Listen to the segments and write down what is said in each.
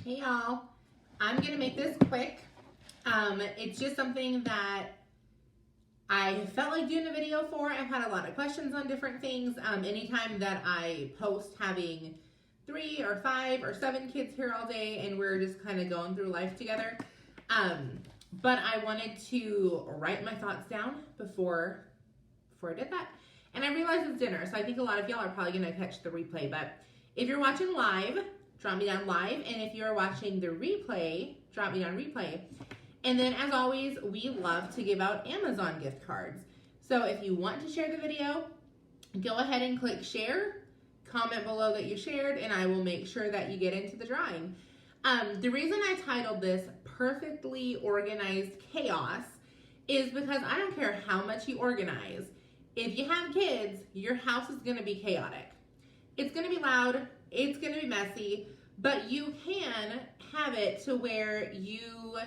Hey y'all, I'm gonna make this quick. It's just something that I felt like doing a video for. I've had a lot of questions on different things. Anytime that I post having 3 or 5 or 7 kids here all day and we're just kind of going through life together. But I wanted to write my thoughts down before I did that. And I realized it's dinner, so I think a lot of y'all are probably gonna catch the replay. But if you're watching live, drop me down live. And if you're watching the replay, drop me down replay. And then as always, we love to give out Amazon gift cards. So if you want to share the video, go ahead and click share, comment below that you shared, and I will make sure that you get into the drawing. The reason I titled this Perfectly Organized Chaos is because I don't care how much you organize. If you have kids, your house is gonna be chaotic. It's gonna be loud, it's gonna be messy, but you can have it to where you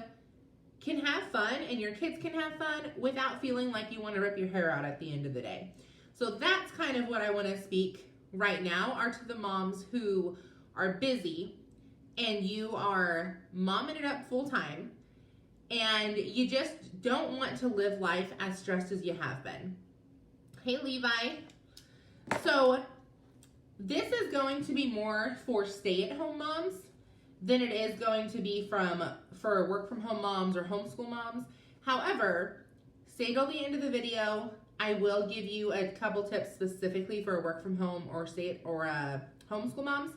can have fun and your kids can have fun without feeling like you want to rip your hair out at the end of the day. So that's kind of what I want to speak right now are to the moms who are busy and you are momming it up full time and you just don't want to live life as stressed as you have been. Hey Levi. So this is going to be more for stay-at-home moms than it is going to be for work-from-home moms or homeschool moms. However, stay till the end of the video. I will give you a couple tips specifically for work-from-home or homeschool moms.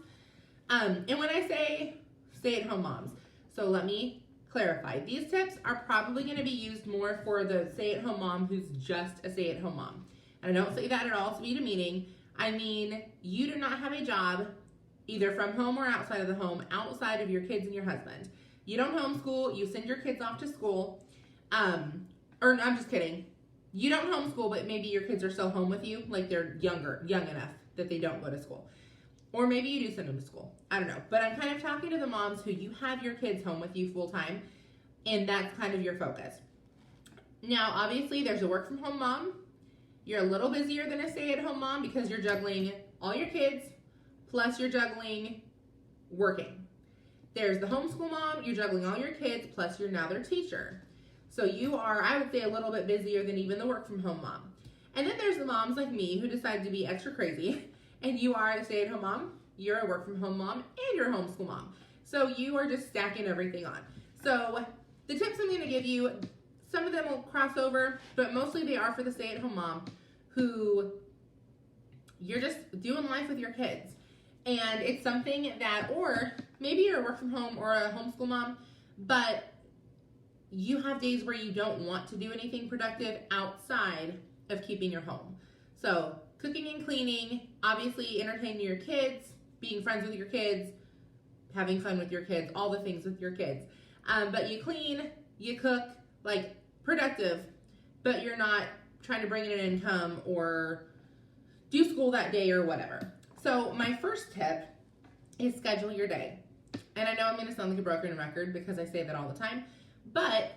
And when I say stay-at-home moms, so let me clarify. These tips are probably going to be used more for the stay-at-home mom who's just a stay-at-home mom. And I don't say that at all to be demeaning. I mean, you do not have a job either from home or outside of the home, outside of your kids and your husband. You don't homeschool, you send your kids off to school, or no, I'm just kidding. You don't homeschool, but maybe your kids are still home with you, like they're young enough that they don't go to school. Or maybe you do send them to school, I don't know. But I'm kind of talking to the moms who you have your kids home with you full time, and that's kind of your focus. Now, obviously, there's a work from home mom. You're a little busier than a stay-at-home mom because you're juggling all your kids, plus you're juggling working. There's the homeschool mom, you're juggling all your kids, plus you're now their teacher. So you are, I would say, a little bit busier than even the work from home mom. And then there's the moms like me who decide to be extra crazy, and you are a stay-at-home mom, you're a work from home mom, and you're a homeschool mom. So you are just stacking everything on. So the tips I'm gonna give you, some of them will cross over, but mostly they are for the stay-at-home mom who you're just doing life with your kids. And it's something that, or maybe you're a work from home or a homeschool mom, but you have days where you don't want to do anything productive outside of keeping your home. So cooking and cleaning, obviously entertaining your kids, being friends with your kids, having fun with your kids, all the things with your kids. But you clean, you cook, like productive, but you're not trying to bring in an income or do school that day or whatever. So my first tip is schedule your day. And I know I'm gonna sound like a broken record because I say that all the time, but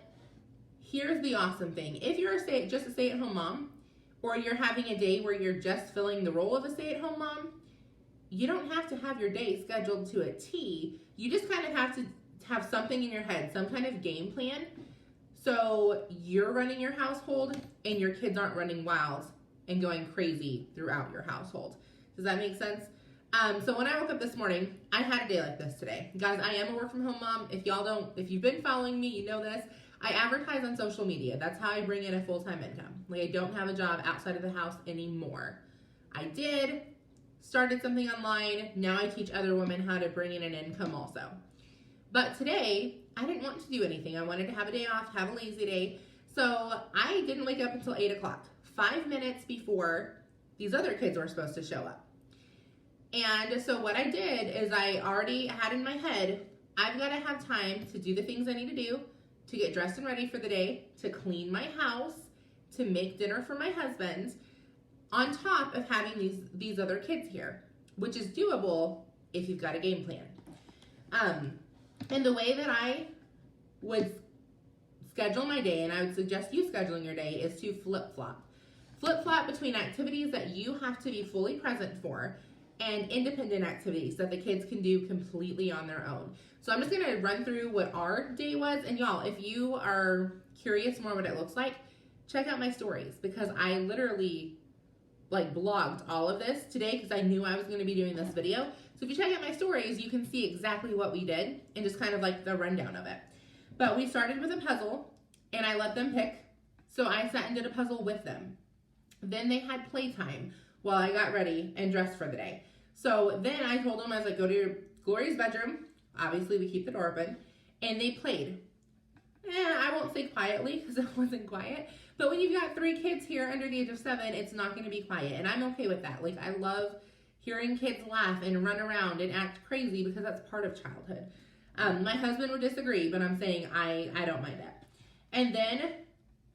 here's the awesome thing. If you're just a stay-at-home mom, or you're having a day where you're just filling the role of a stay-at-home mom, you don't have to have your day scheduled to a T. You just kind of have to have something in your head, some kind of game plan. So you're running your household and your kids aren't running wild and going crazy throughout your household. Does that make sense? So when I woke up this morning, I had a day like this today. Guys, I am a work from home mom. If you've been following me, you know this. I advertise on social media. That's how I bring in a full-time income. Like I don't have a job outside of the house anymore. I did, started something online. Now I teach other women how to bring in an income also. But today, I didn't want to do anything. I wanted to have a day off, have a lazy day. So I didn't wake up until 8 o'clock, 5 minutes before these other kids were supposed to show up. And so what I did is I already had in my head, I've got to have time to do the things I need to do, to get dressed and ready for the day, to clean my house, to make dinner for my husband, on top of having these other kids here, which is doable if you've got a game plan. And the way that I would schedule my day, and I would suggest you scheduling your day, is to flip-flop. Flip-flop between activities that you have to be fully present for and independent activities that the kids can do completely on their own. So I'm just gonna run through what our day was, and y'all, if you are curious more what it looks like, check out my stories, because I literally like blogged all of this today because I knew I was gonna be doing this video. So if you check out my stories, you can see exactly what we did and just kind of like the rundown of it. But we started with a puzzle, and I let them pick. So I sat and did a puzzle with them. Then they had playtime while I got ready and dressed for the day. So then I told them, I was like, go to Gloria's bedroom. Obviously, we keep the door open. And they played. I won't say quietly because it wasn't quiet. But when you've got 3 kids here under the age of 7, it's not going to be quiet. And I'm okay with that. Like, I love hearing kids laugh and run around and act crazy because that's part of childhood. My husband would disagree, but I'm saying I don't mind it. And then,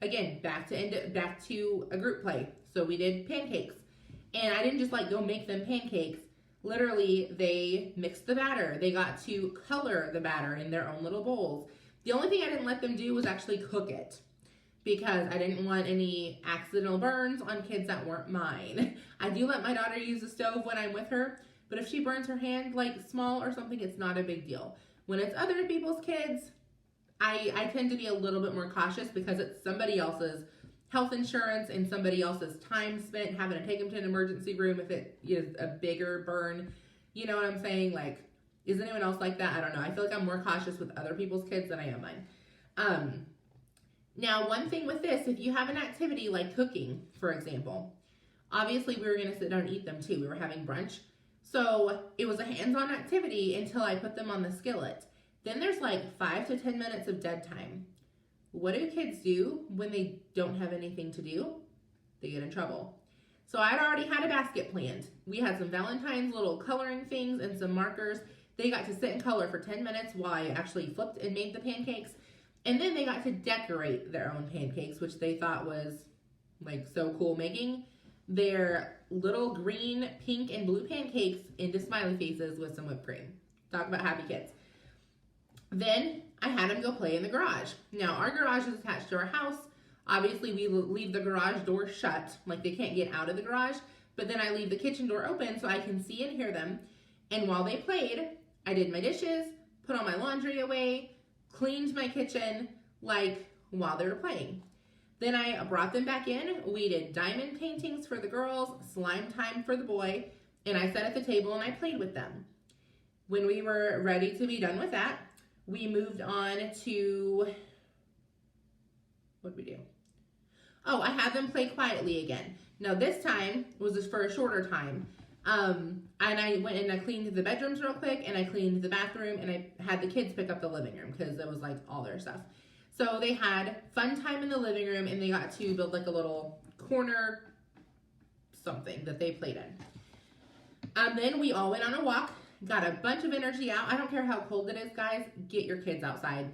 again, back to a group play. So we did pancakes. And I didn't just like go make them pancakes. Literally, they mixed the batter. They got to color the batter in their own little bowls. The only thing I didn't let them do was actually cook it, because I didn't want any accidental burns on kids that weren't mine. I do let my daughter use the stove when I'm with her, but if she burns her hand like small or something, it's not a big deal. When it's other people's kids, I tend to be a little bit more cautious because it's somebody else's health insurance and somebody else's time spent having to take them to an emergency room if it is a bigger burn. You know what I'm saying? Like, is anyone else like that? I don't know. I feel like I'm more cautious with other people's kids than I am mine. Now, one thing with this, if you have an activity like cooking, for example, obviously we were going to sit down and eat them too. We were having brunch. So it was a hands-on activity until I put them on the skillet. Then there's like 5 to 10 minutes of dead time. What do kids do when they don't have anything to do? They get in trouble. So I'd already had a basket planned. We had some Valentine's little coloring things and some markers. They got to sit and color for 10 minutes while I actually flipped and made the pancakes. And then they got to decorate their own pancakes, which they thought was like so cool, making their little green, pink, and blue pancakes into smiley faces with some whipped cream. Talk about happy kids. Then I had them go play in the garage. Now, our garage is attached to our house. Obviously, we leave the garage door shut, like they can't get out of the garage, but then I leave the kitchen door open so I can see and hear them. And while they played, I did my dishes, put all my laundry away, cleaned my kitchen, like while they were playing. Then I brought them back in. We did diamond paintings for the girls, slime time for the boy, and I sat at the table and I played with them. When we were ready to be done with that, we moved on to, what did we do? Oh, I had them play quietly again. Now this time was just for a shorter time. And I went and I cleaned the bedrooms real quick, and I cleaned the bathroom, and I had the kids pick up the living room because it was like all their stuff. So they had fun time in the living room, and they got to build like a little corner something that they played in. Then we all went on a walk, got a bunch of energy out. I don't care how cold it is, guys, get your kids outside.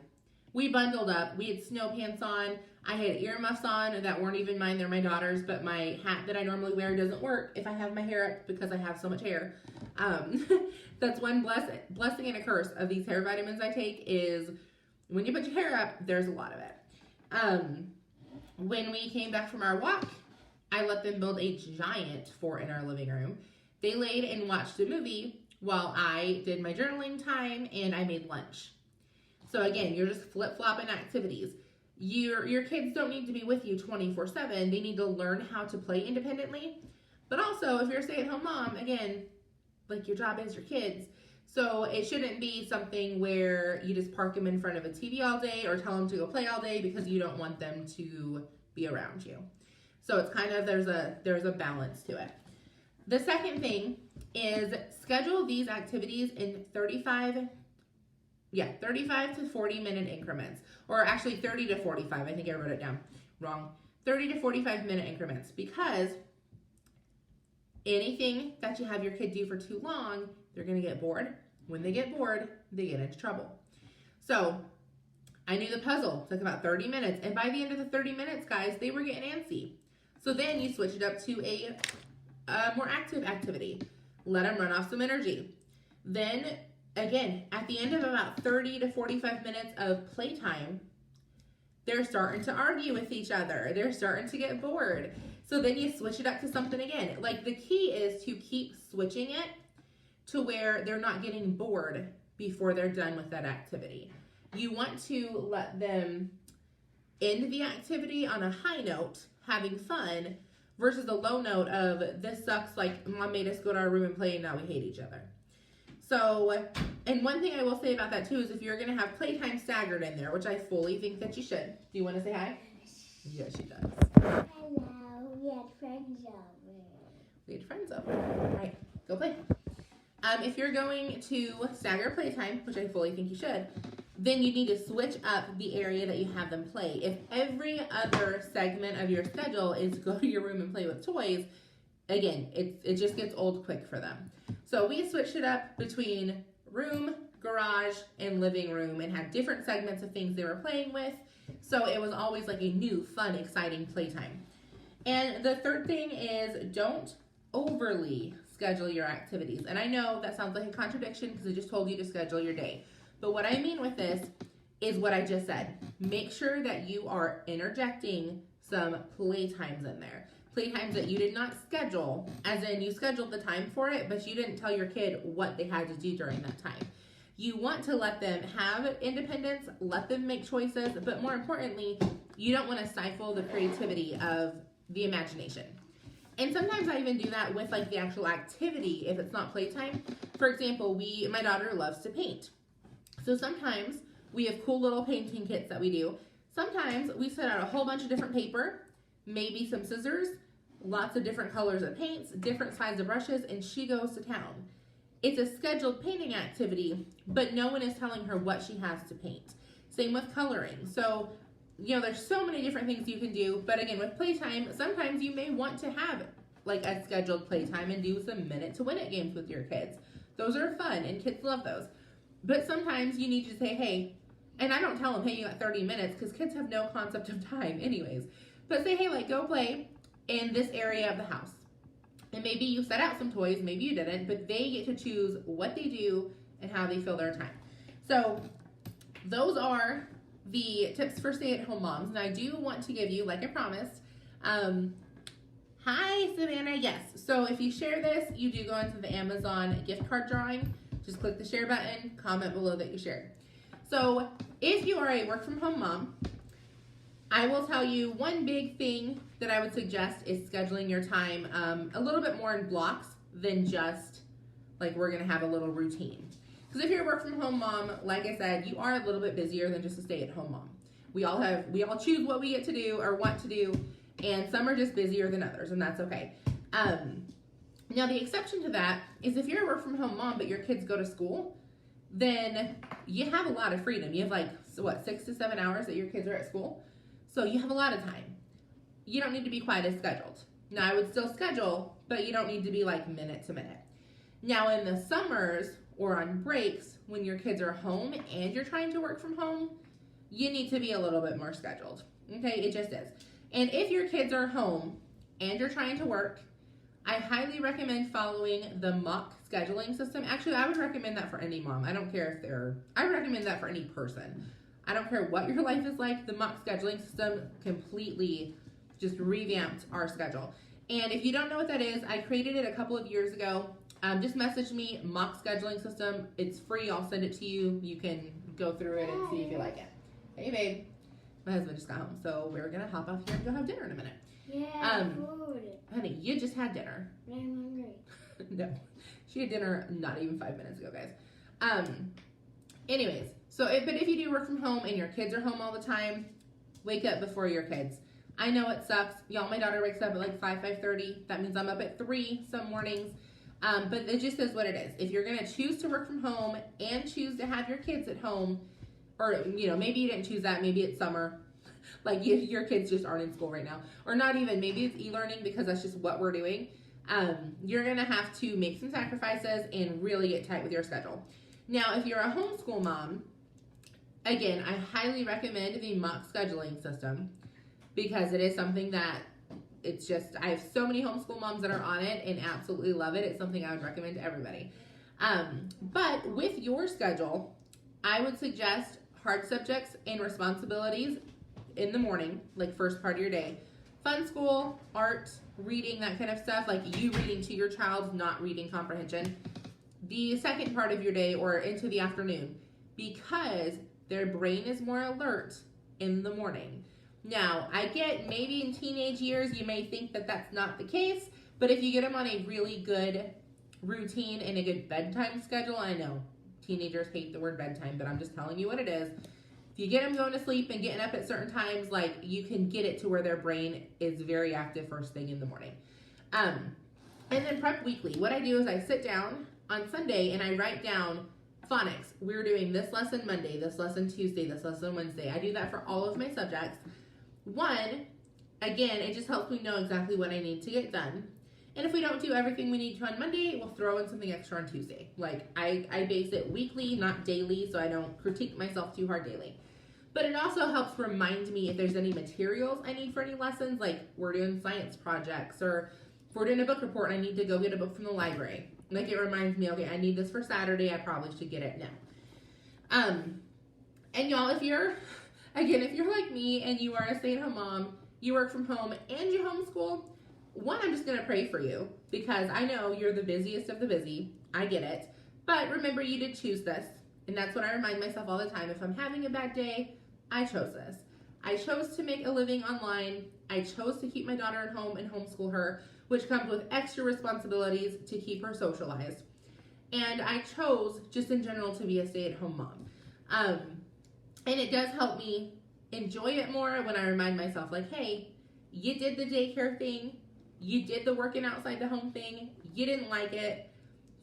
We bundled up. We had snow pants on. I had earmuffs on that weren't even mine. They're my daughter's, but my hat that I normally wear doesn't work if I have my hair up because I have so much hair. That's one blessing and a curse of these hair vitamins I take is when you put your hair up, there's a lot of it. When we came back from our walk, I let them build a giant fort in our living room. They laid and watched a movie while I did my journaling time and I made lunch. So again, you're just flip-flopping activities. Your kids don't need to be with you 24/7. They need to learn how to play independently. But also, if you're a stay-at-home mom, again, like your job is your kids. So it shouldn't be something where you just park them in front of a TV all day or tell them to go play all day because you don't want them to be around you. So it's kind of, there's a balance to it. The second thing is schedule these activities in 35 to 40 minute increments, or actually 30 to 45. I think I wrote it down wrong. 30 to 45 minute increments, because anything that you have your kid do for too long, they're going to get bored. When they get bored, they get into trouble. So I knew the puzzle took about 30 minutes, and by the end of the 30 minutes, guys, they were getting antsy. So then you switch it up to a more active activity. Let them run off some energy. Then again, at the end of about 30 to 45 minutes of playtime, they're starting to argue with each other. They're starting to get bored. So then you switch it up to something again. Like, the key is to keep switching it to where they're not getting bored before they're done with that activity. You want to let them end the activity on a high note, having fun, versus a low note of this sucks, like mom made us go to our room and play and now we hate each other. So, and one thing I will say about that too is if you're going to have playtime staggered in there, which I fully think that you should. Do you want to say hi? Yes, she does. Hello, we had friends over. We had friends over. All right, go play. If you're going to stagger playtime, which I fully think you should, then you need to switch up the area that you have them play. If every other segment of your schedule is go to your room and play with toys, again, it just gets old quick for them. So we switched it up between room, garage, and living room and had different segments of things they were playing with. So it was always like a new, fun, exciting playtime. And the third thing is don't overly schedule your activities. And I know that sounds like a contradiction because I just told you to schedule your day. But what I mean with this is what I just said. Make sure that you are interjecting some playtimes in there. Playtimes that you did not schedule, as in you scheduled the time for it, but you didn't tell your kid what they had to do during that time. You want to let them have independence, let them make choices, but more importantly, you don't want to stifle the creativity of the imagination. And sometimes I even do that with like the actual activity if it's not playtime. For example, my daughter loves to paint. So sometimes we have cool little painting kits that we do. Sometimes we set out a whole bunch of different paper, maybe some scissors, lots of different colors of paints, different sizes of brushes, and she goes to town. It's a scheduled painting activity, but no one is telling her what she has to paint. Same with coloring. So, there's so many different things you can do, but again, with playtime, sometimes you may want to have like a scheduled playtime and do some minute to win it games with your kids. Those are fun and kids love those. But sometimes you need to say, hey, and I don't tell them, hey, you got 30 minutes because kids have no concept of time anyways. But say, hey, like go play in this area of the house. And maybe you set out some toys, maybe you didn't, but they get to choose what they do and how they fill their time. So those are the tips for stay-at-home moms. And I do want to give you, like I promised, hi, Savannah, yes. So if you share this, you do go into the Amazon gift card drawing. Just click the share button, comment below that you shared. So if you are a work-from-home mom, I will tell you one big thing that I would suggest is scheduling your time a little bit more in blocks than just like we're gonna have a little routine. Because if you're a work-from-home mom, like I said, you are a little bit busier than just a stay-at-home mom. We all choose what we get to do or want to do, and some are just busier than others, and that's okay. Now the exception to that is if you're a work-from-home mom but your kids go to school, then you have a lot of freedom. You have like, 6 to 7 hours that your kids are at school. So you have a lot of time. You don't need to be quite as scheduled. Now I would still schedule, but you don't need to be like minute to minute. Now in the summers or on breaks, when your kids are home and you're trying to work from home, you need to be a little bit more scheduled. Okay, it just is. And if your kids are home and you're trying to work, I highly recommend following the mock scheduling system. Actually, I would recommend that for any mom. I don't care if I would recommend that for any person. I don't care what your life is like. The mock scheduling system completely just revamped our schedule. And if you don't know what that is, I created it a couple of years ago. Just message me, mock scheduling system. It's free. I'll send it to you. You can go through it and see if you like it. Hey, babe. My husband just got home, so we're going to hop off here and go have dinner in a minute. Yeah, food. Honey, you just had dinner. I'm hungry. No, she had dinner not even 5 minutes ago, guys. Anyways, but if you do work from home and your kids are home all the time, wake up before your kids. I know it sucks. Y'all, my daughter wakes up at like 5:30. That means I'm up at 3 some mornings. But it just is what it is. If you're going to choose to work from home and choose to have your kids at home, or, maybe you didn't choose that. Maybe it's summer. Like your kids just aren't in school right now. Or not even. Maybe it's e-learning because that's just what we're doing. You're going to have to make some sacrifices and really get tight with your schedule. Now, if you're a homeschool mom, again, I highly recommend the mock scheduling system because it is something that I have so many homeschool moms that are on it and absolutely love it. It's something I would recommend to everybody. But with your schedule, I would suggest hard subjects and responsibilities in the morning, like first part of your day. Fun school, art, reading, that kind of stuff, like you reading to your child, not reading comprehension. the second part of your day or into the afternoon because their brain is more alert in the morning. Now, I get maybe in teenage years you may think that that's not the case, but if you get them on a really good routine and a good bedtime schedule, I know teenagers hate the word bedtime, but I'm just telling you what it is. If you get them going to sleep and getting up at certain times, like, you can get it to where their brain is very active first thing in the morning. And then Prep Weekly. What I do is I sit down on Sunday and I write down phonics. We're doing this lesson Monday, this lesson Tuesday, this lesson Wednesday. I do that for all of my subjects. One, again, it just helps me know exactly what I need to get done. And if we don't do everything we need to on Monday, we'll throw in something extra on Tuesday. Like, I base it weekly, not daily, so I don't critique myself too hard daily. But it also helps remind me if there's any materials I need for any lessons, like we're doing science projects, or if we're doing a book report and I need to go get a book from the library. Like, it reminds me, okay, I need this for Saturday, I probably should get it now. And y'all, if you're like me and you are a stay-at-home mom, you work from home and you homeschool, one, I'm just going to pray for you because I know you're the busiest of the busy. I get it. But remember, you did choose this. And that's what I remind myself all the time. If I'm having a bad day, I chose this. I chose to make a living online. I chose to keep my daughter at home and homeschool her, which comes with extra responsibilities to keep her socialized. And I chose, just in general, to be a stay-at-home mom. And it does help me enjoy it more when I remind myself, like, hey, you did the daycare thing. You did the working outside the home thing. You didn't like it.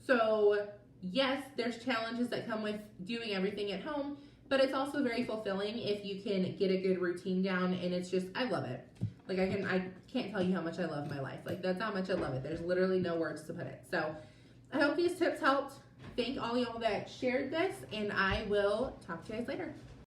So, yes, there's challenges that come with doing everything at home, but it's also very fulfilling if you can get a good routine down, and it's just, I love it. Like, I can't tell you how much I love my life. Like, that's how much I love it. There's literally no words to put it. So, I hope these tips helped. Thank all y'all that shared this, and I will talk to you guys later.